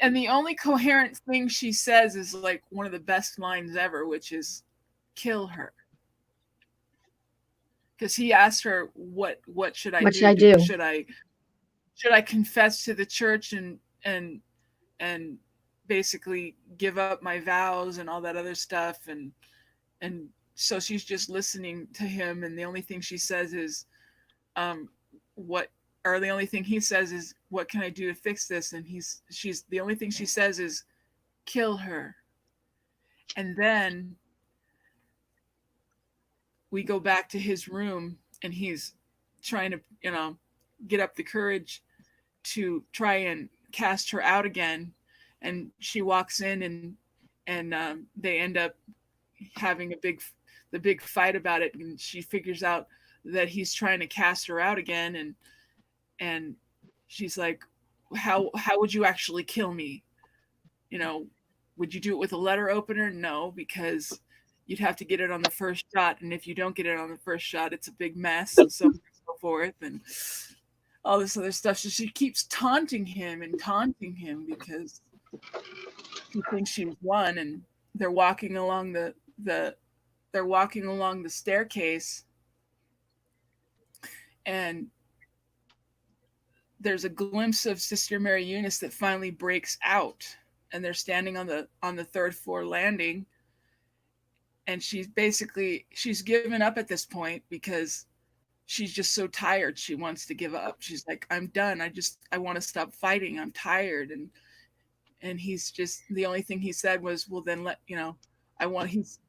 and the only coherent thing she says is like one of the best lines ever, which is, "Kill her." Because he asked her, "What should I do? Should I confess to the church and basically give up my vows and all that other stuff and so she's just listening to him, and the only thing she says is, what, or the only thing he says is, what can I do to fix this? And she's the only thing she says is, kill her. And then we go back to his room, and he's trying to, get up the courage to try and cast her out again. And she walks in, and they end up having the big fight about it. And she figures out that he's trying to cast her out again. And she's like, how would you actually kill me? Would you do it with a letter opener? No, because you'd have to get it on the first shot. And if you don't get it on the first shot, it's a big mess, and so on and so forth. And all this other stuff. So she keeps taunting him because he thinks she's won. And they're walking along the staircase, and there's a glimpse of Sister Mary Eunice that finally breaks out, and they're standing on the third floor landing. And she's given up at this point because she's just so tired. She wants to give up. She's like, I'm done. I want to stop fighting. I'm tired. And he's just, the only thing he said was, well, then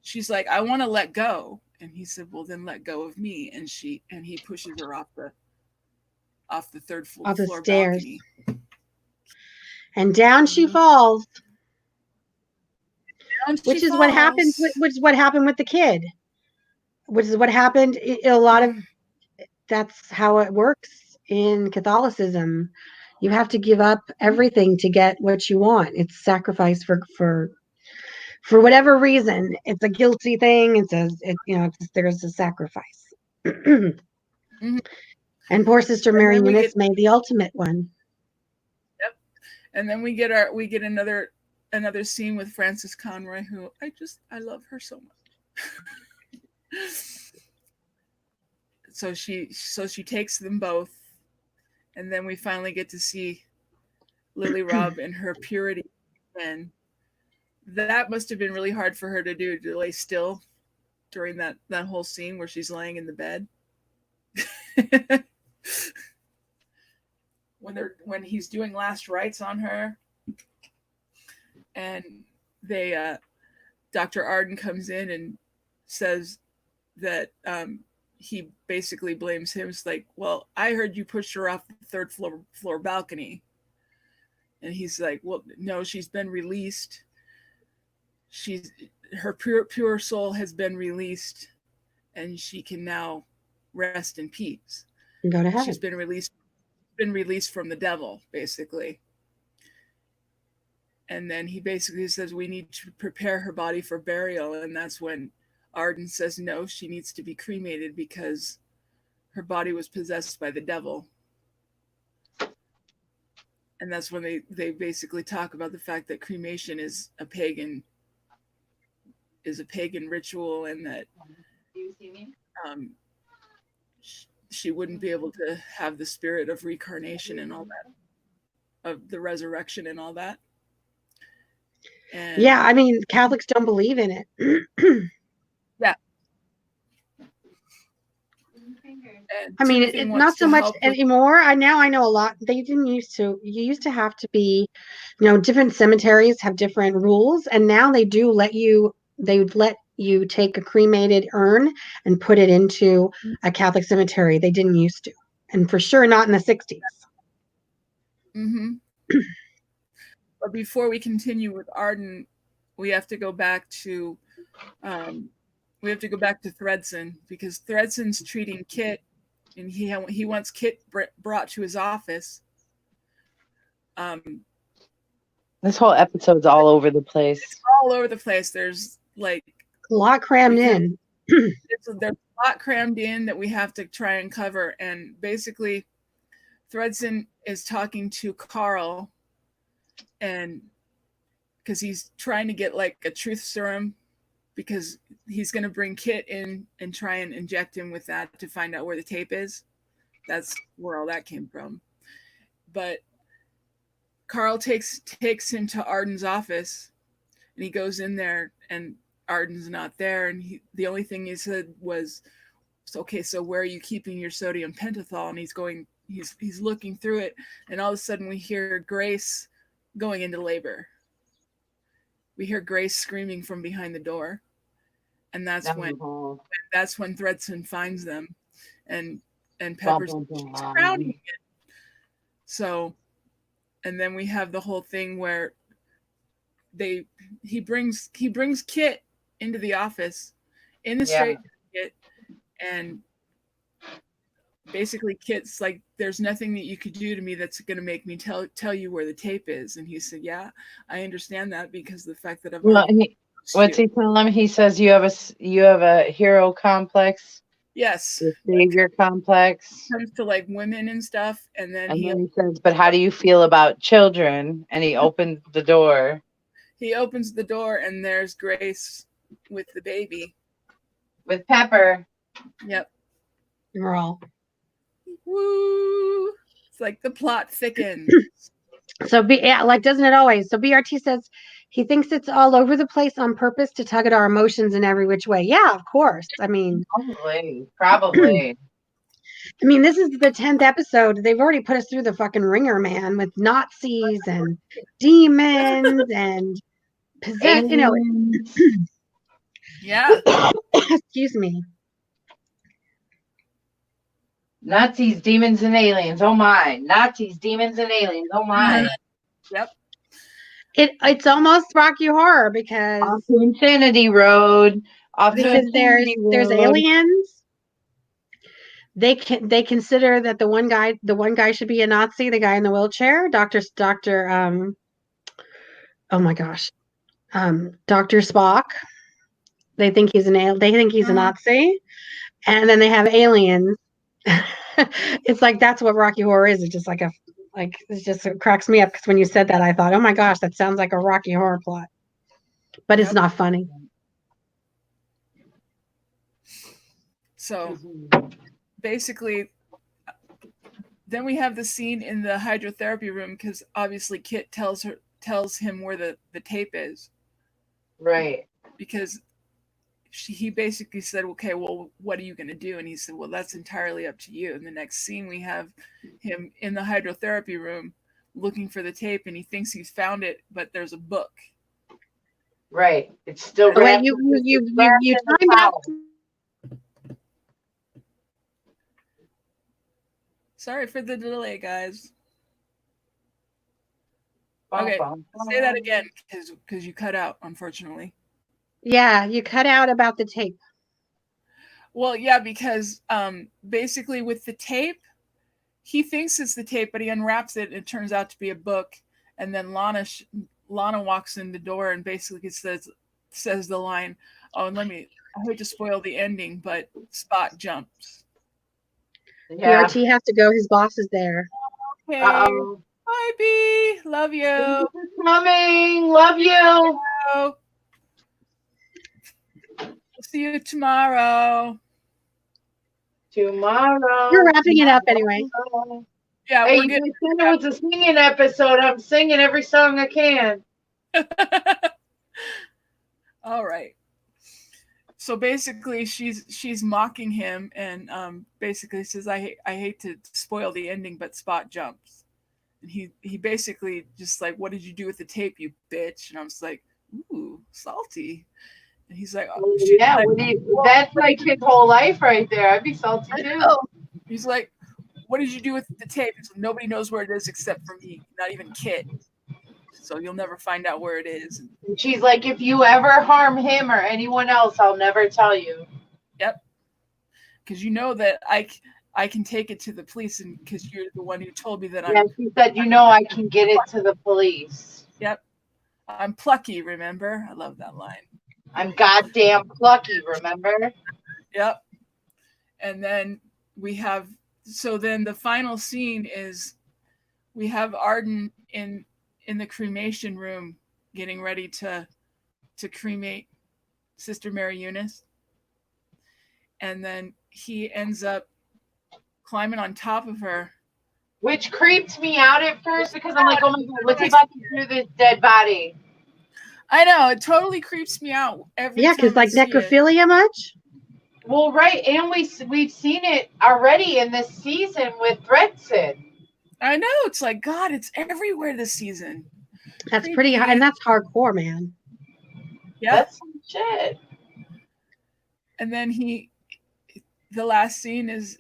she's like, I want to let go. And he said, well, then let go of me. And he pushes her off the third floor, off the floor stairs. balcony. And down she falls. Which is what happened with the kid. Which is what happened. That's how it works in Catholicism. You have to give up everything to get what you want. It's sacrifice for whatever reason. It's a guilty thing. There's a sacrifice. Mm-hmm. And poor Sister Mary Eunice made the ultimate one. Yep. And then we get another scene with Frances Conroy, who I love her so much. So she takes them both, and then we finally get to see Lily Robb in her purity. And that must have been really hard for her to do, to lay still during that whole scene where she's laying in the bed. when he's doing last rites on her, and Dr. Arden comes in and says that he basically blames him. It's like, well, I heard you pushed her off the third floor balcony. And he's like, well, no, she's been released. Her pure soul has been released, and she can now rest in peace. Go to heaven. She's been released from the devil, basically. And then he basically says, we need to prepare her body for burial. And that's when Arden says, no, she needs to be cremated because her body was possessed by the devil. And that's when they basically talk about the fact that cremation is a pagan ritual, and that she wouldn't be able to have the spirit of reincarnation and all that, of the resurrection and all that. And yeah, I mean, Catholics don't believe in it. Yeah. I mean, it's not so much anymore. I know a lot. They didn't used to. You used to have to be, different cemeteries have different rules, and now they do let you. They would let you take a cremated urn and put it into a Catholic cemetery. They didn't used to, and for sure not in the 60s. Mm-hmm. But before we continue with Arden, we have to go back to Thredson, because Thredson's treating Kit, and he wants Kit brought to his office. This whole episode's all over the place. It's all over the place. There's like a lot crammed in. There's a lot crammed in that we have to try and cover. And basically, Thredson is talking to Carl, and because he's trying to get like a truth serum, because he's going to bring Kit in and try and inject him with that to find out where the tape is. That's where all that came from. But Carl takes him to Arden's office, and he goes in there, and Arden's not there, and the only thing he said was, okay, so where are you keeping your sodium pentothal? And he's looking through it, and all of a sudden we hear Grace going into labor. We hear Grace screaming from behind the door, and that's when Thredson finds them, and Pepper's crowding it. So, and then we have the whole thing where he brings Kit into the office in the straight jacket, and basically Kit's like, there's nothing that you could do to me that's going to make me tell you where the tape is. And he said, yeah, I understand that, because the fact that I've what's he tell him? He says you have a hero complex. Yes. The savior complex. Comes to like women and stuff, and then he says, but how do you feel about children? And he opens the door. He opens the door, and there's Grace with the baby. With Pepper. Yep. Girl. Woo! It's like the plot thickens. So doesn't it always? So BRT says he thinks it's all over the place on purpose to tug at our emotions in every which way. Yeah, of course. I mean, probably. I mean, this is the 10th episode. They've already put us through the fucking ringer, man, with Nazis and demons and possessed. You know. Yeah. Excuse me. Nazis, demons, and aliens. Oh my! Nazis, demons, and aliens. Oh my! Yep. It's almost Rocky Horror because off the Infinity Road. Because there's aliens. They consider that the one guy should be a Nazi. The guy in the wheelchair, Doctor. Oh my gosh, Dr. Spock. They think he's a Nazi, and then they have aliens. It's like that's what Rocky Horror is. It's just it cracks me up, because when you said that, I thought, oh my gosh, that sounds like a Rocky Horror plot, but it's not funny. So basically, then we have the scene in the hydrotherapy room, because obviously Kit tells him where the tape is, right? Because he basically said, okay, well, what are you going to do? And he said, well, that's entirely up to you. And the next scene, we have him in the hydrotherapy room looking for the tape, and he thinks he's found it, but there's a book. Right. It's still wrapped. You timed out. Sorry for the delay, guys. Okay, say that again, because you cut out, unfortunately. Yeah, you cut out about the tape. Well, yeah, because basically with the tape, he thinks it's the tape, but he unwraps it, and it turns out to be a book. And then Lana walks in the door and basically says the line, oh, and I hate to spoil the ending, but Spot jumps. Yeah. BRT has to go. His boss is there. Okay. Uh-oh. Bye, B. Love you. Thank you for coming. Love you. Hello. See you tomorrow. We're wrapping it up anyway. Yeah, hey, you said it was a singing episode. I'm singing every song I can. All right. So basically, she's mocking him, and basically says, "I hate to spoil the ending, but Spot jumps." And he basically just like, "What did you do with the tape, you bitch?" And I was like, "Ooh, salty." And he's like, oh, "Yeah, like, that's like his whole life right there. I'd be salty too." He's like, "What did you do with the tape?" So nobody knows where it is except for me, not even Kit. So you'll never find out where it is. And she's like, "If you ever harm him or anyone else, I'll never tell you." Yep. Because you know that I can take it to the police, and because you're the one who told me that. Yeah, she said, I can get it to the police. Yep. I'm plucky, remember? I love that line. I'm goddamn plucky, remember? Yep. And then then the final scene is we have Arden in the cremation room getting ready to cremate Sister Mary Eunice. And then he ends up climbing on top of her. Which creeped me out at first, because I'm like, oh my God, what's he about to do to this dead body? I know, it totally creeps me out every time. Because like necrophilia much? Well, right, and we've seen it already in this season with Threadsid. I know, it's like, God, it's everywhere this season. That's pretty hard, and that's hardcore, man. Yeah. That's some shit. And then the last scene is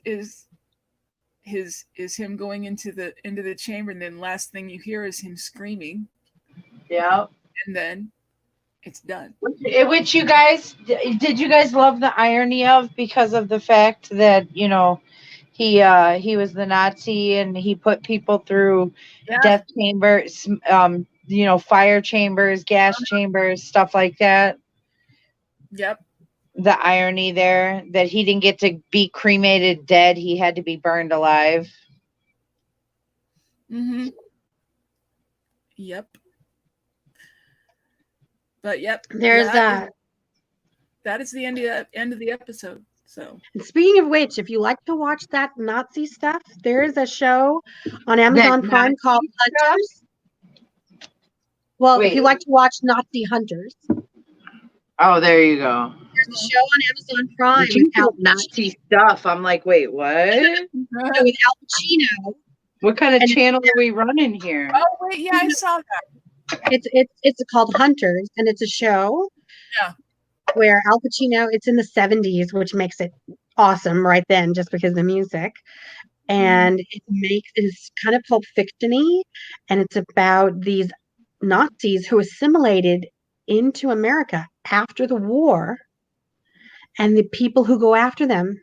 him going into the chamber, and then last thing you hear is him screaming. Yeah. And then it's done. Which you guys, did you guys love the irony of, because of the fact that, you know, he was the Nazi and he put people through death chambers, you know, fire chambers, gas chambers, stuff like that. Yep. The irony there that he didn't get to be cremated dead. He had to be burned alive. Mm-hmm. Yep. But there's that is the end of the episode. So, and speaking of which, if you like to watch that Nazi stuff, there is a show on Amazon Prime called Hunters. Well, if you like to watch Nazi Hunters. Oh, there you go. There's a show on Amazon Prime with Nazi stuff. I'm like, wait, what? With Al Pacino. What kind of channel are we running here? Oh wait, yeah, I saw that. It's called Hunters, and it's a show. Yeah. Where Al Pacino, it's in the 70s, which makes it awesome right then, just because of the music. And it's kind of Pulp Fiction-y, and it's about these Nazis who assimilated into America after the war, and the people who go after them,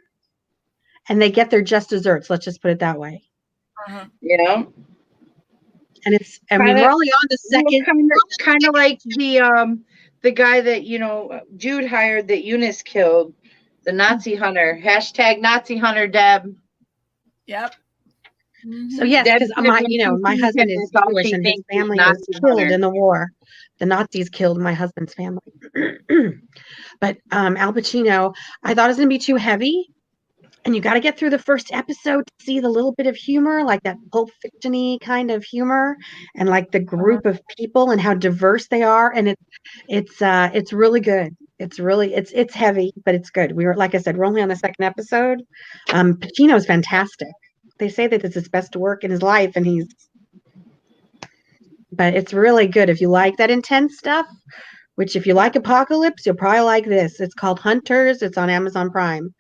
and they get their just desserts. Let's just put it that way. Yeah. And we're only on the second. Kind of like the guy that, you know, Jude hired that Eunice killed, the Nazi hunter. # Nazi hunter, Deb. Yep. So yes, because my husband is Jewish and his family was killed in the war. The Nazis killed my husband's family. But Al Pacino, I thought it was going to be too heavy. And you got to get through the first episode to see the little bit of humor, like that Pulp Fiction-y kind of humor, and like the group of people and how diverse they are. And it's really good. It's heavy, but it's good. Like I said, we're only on the second episode. Pacino's fantastic. They say that it's his best work in his life, but it's really good if you like that intense stuff. Which, if you like apocalypse, you'll probably like this. It's called Hunters. It's on Amazon Prime.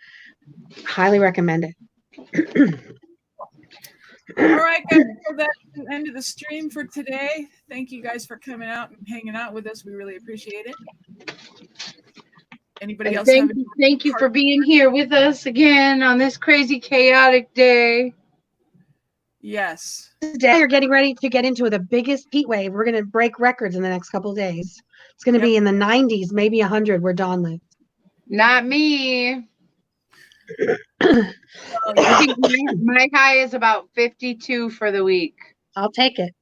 Highly recommend it. All right, guys. So that's the end of the stream for today. Thank you guys for coming out and hanging out with us. We really appreciate it. Anybody else? Thank you for being here with us again on this crazy, chaotic day. Yes. Today we're getting ready to get into the biggest heat wave. We're going to break records in the next couple of days. It's going to be in the 90s, maybe 100 where Dawn lives. Not me. I think my high is about 52 for the week. I'll take it.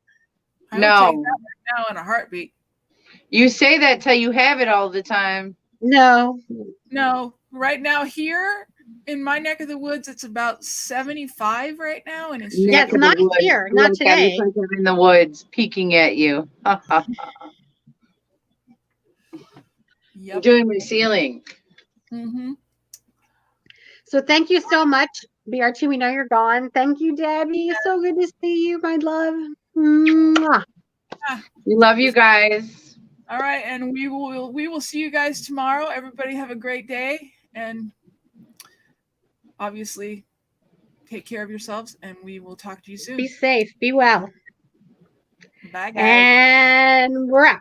I will take that right now in a heartbeat. You say that till you have it all the time. No. Right now here in my neck of the woods, it's about 75 right now, and it's it's not here, not today. I'm in the woods, peeking at you. I'm doing my ceiling. Mm-hmm. So thank you so much, BRT. We know you're gone. Thank you, Debbie. So good to see you, my love. Mwah. We love you guys. All right, and we will see you guys tomorrow. Everybody have a great day, and obviously take care of yourselves, and we will talk to you soon. Be safe. Be well. Bye, guys. And we're out.